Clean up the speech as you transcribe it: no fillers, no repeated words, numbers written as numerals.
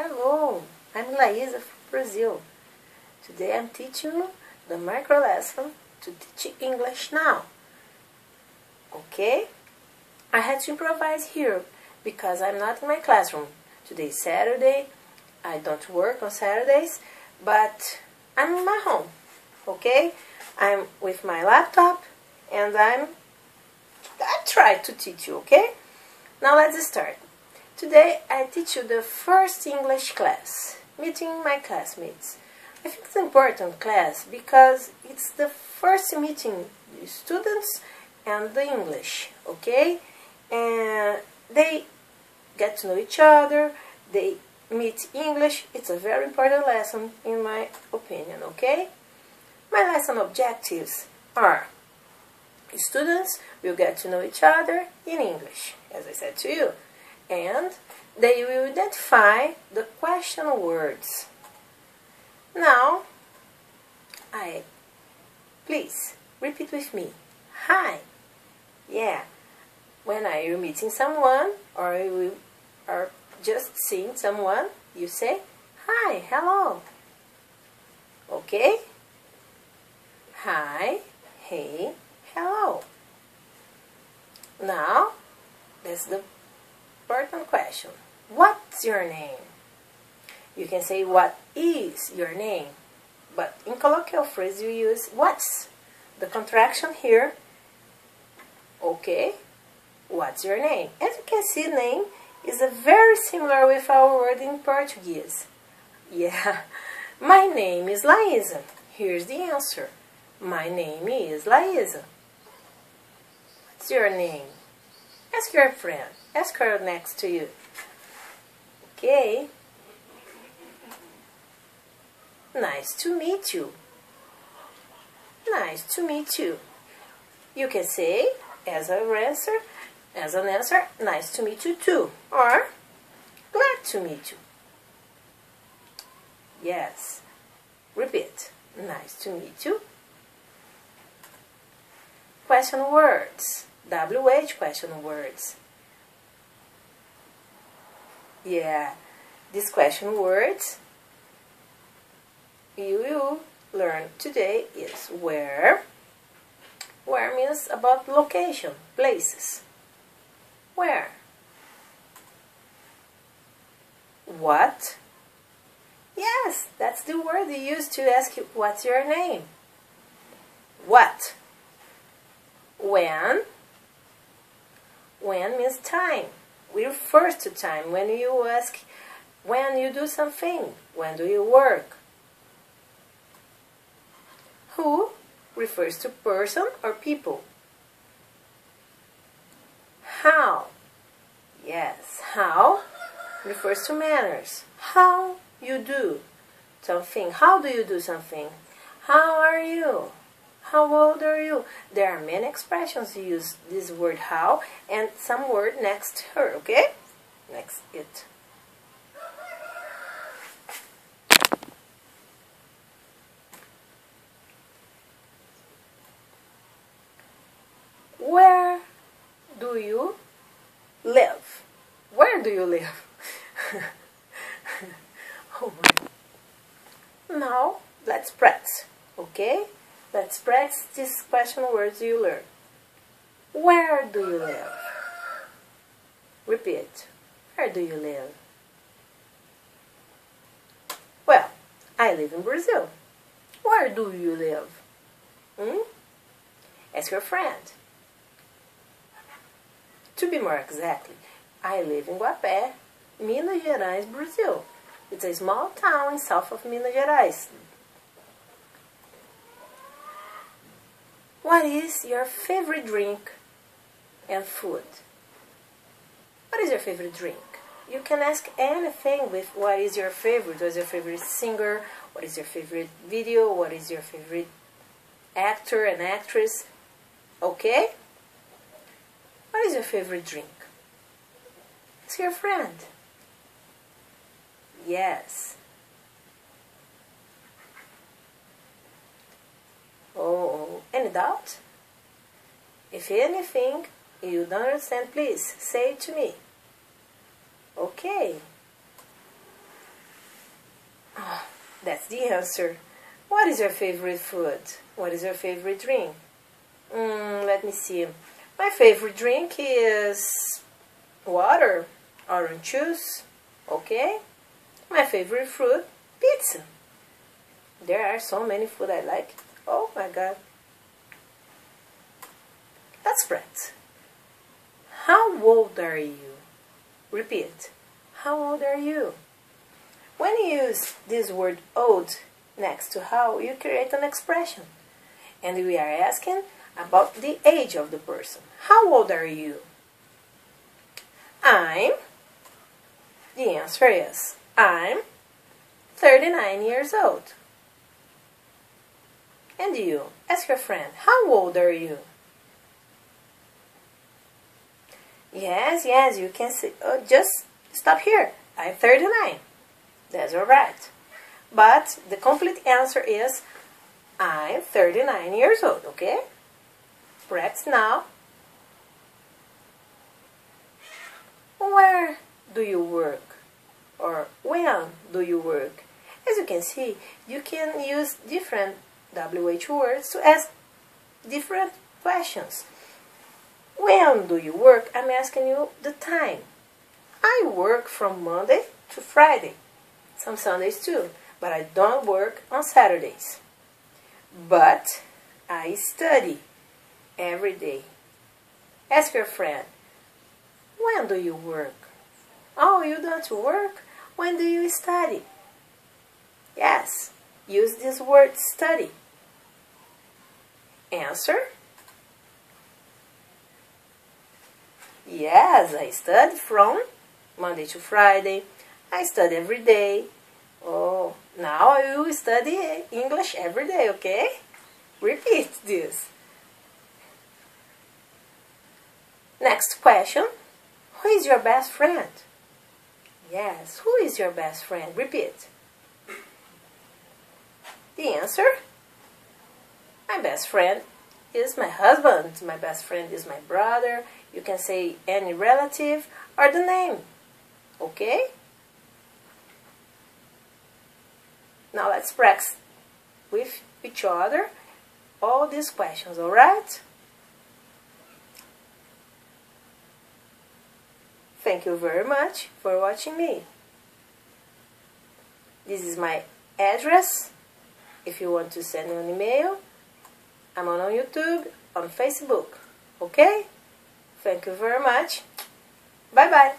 Hello, I'm Laísa from Brazil. Today I'm teaching you the micro lesson to teach English now. Okay? I had to improvise here because I'm not in my classroom. Today is Saturday. I don't work on Saturdays, but I'm in my home. Okay? I'm with my laptop and I try to teach you, okay? Now let's start. Today I teach you the first English class, meeting my classmates. I think it's an important class because it's the first meeting the students and the English, okay? And they get to know each other, they meet English. It's a very important lesson in my opinion, okay? My lesson objectives are: students will get to know each other in English, as I said to you, and they will identify the question words. Now, please repeat with me. Hi. Yeah. When you're meeting someone or you are just seeing someone, you say hi, hello. Okay? Hi, hey, hello. Now, that's the important question. What's your name? You can say what is your name, but in colloquial phrase you use what's. The contraction here. Okay, what's your name? As you can see, name is very similar with our word in Portuguese. Yeah, my name is Laísa. Here's the answer. My name is Laísa. What's your name? Ask your friend. Ask her next to you. Okay. Nice to meet you. Nice to meet you. You can say as an answer, nice to meet you too, or glad to meet you. Yes. Repeat. Nice to meet you. Question words. WH question words. Yeah, these question words you will learn today is where. Where means about location, places. Where? What? Yes, that's the word you use to ask you what's your name. What? When? When means time. We refer to time when you ask when you do something. When do you work? Who refers to person or people. How? Yes, how refers to manners. How you do something. How do you do something? How are you? How old are you? There are many expressions to use this word how and some word next her, okay? Next it. Where do you live? Where do you live? Oh my. Now, let's practice, okay? Let's practice these question words you learn. Where do you live? Repeat. Where do you live? Well, I live in Brazil. Where do you live? Ask your friend. To be more exactly, I live in Guapé, Minas Gerais, Brazil. It's a small town south of Minas Gerais. What is your favorite drink and food? What is your favorite drink? You can ask anything with what is your favorite. What is your favorite singer? What is your favorite video? What is your favorite actor and actress? Okay? What is your favorite drink? Ask your friend. Yes. Oh, any doubt? If anything you don't understand, please say it to me. Okay. the answer. What is your favorite food? What is your favorite drink? Let me see. My favorite drink is water, orange juice, okay? My favorite fruit, pizza. There are so many food I like. Oh my God. Let's practice. How old are you? Repeat. How old are you? When you use this word old next to how, you create an expression. And we are asking about the age of the person. How old are you? The answer is, I'm 39 years old. And you? Ask your friend, how old are you? Yes, you can say, just stop here. I'm 39. That's alright. But the complete answer is, I'm 39 years old, okay? Practice now. Where do you work? Or when do you work? As you can see, you can use different WH words to ask different questions. When do you work? I'm asking you the time. I work from Monday to Friday. Some Sundays too, but I don't work on Saturdays. But I study every day. Ask your friend, when do you work? Oh, you don't work? When do you study? Yes, use this word study. Answer? Yes, I study from Monday to Friday. I study every day. Oh, now I will study English every day, okay? Repeat this. Next question. Who is your best friend? Yes, who is your best friend? Repeat. The answer? My best friend is my husband. My best friend is my brother. You can say any relative or the name. Okay? Now let's practice with each other all these questions, alright? Thank you very much for watching me. This is my address. If you want to send me an email, I'm on YouTube, on Facebook. Okay? Thank you very much. Bye-bye.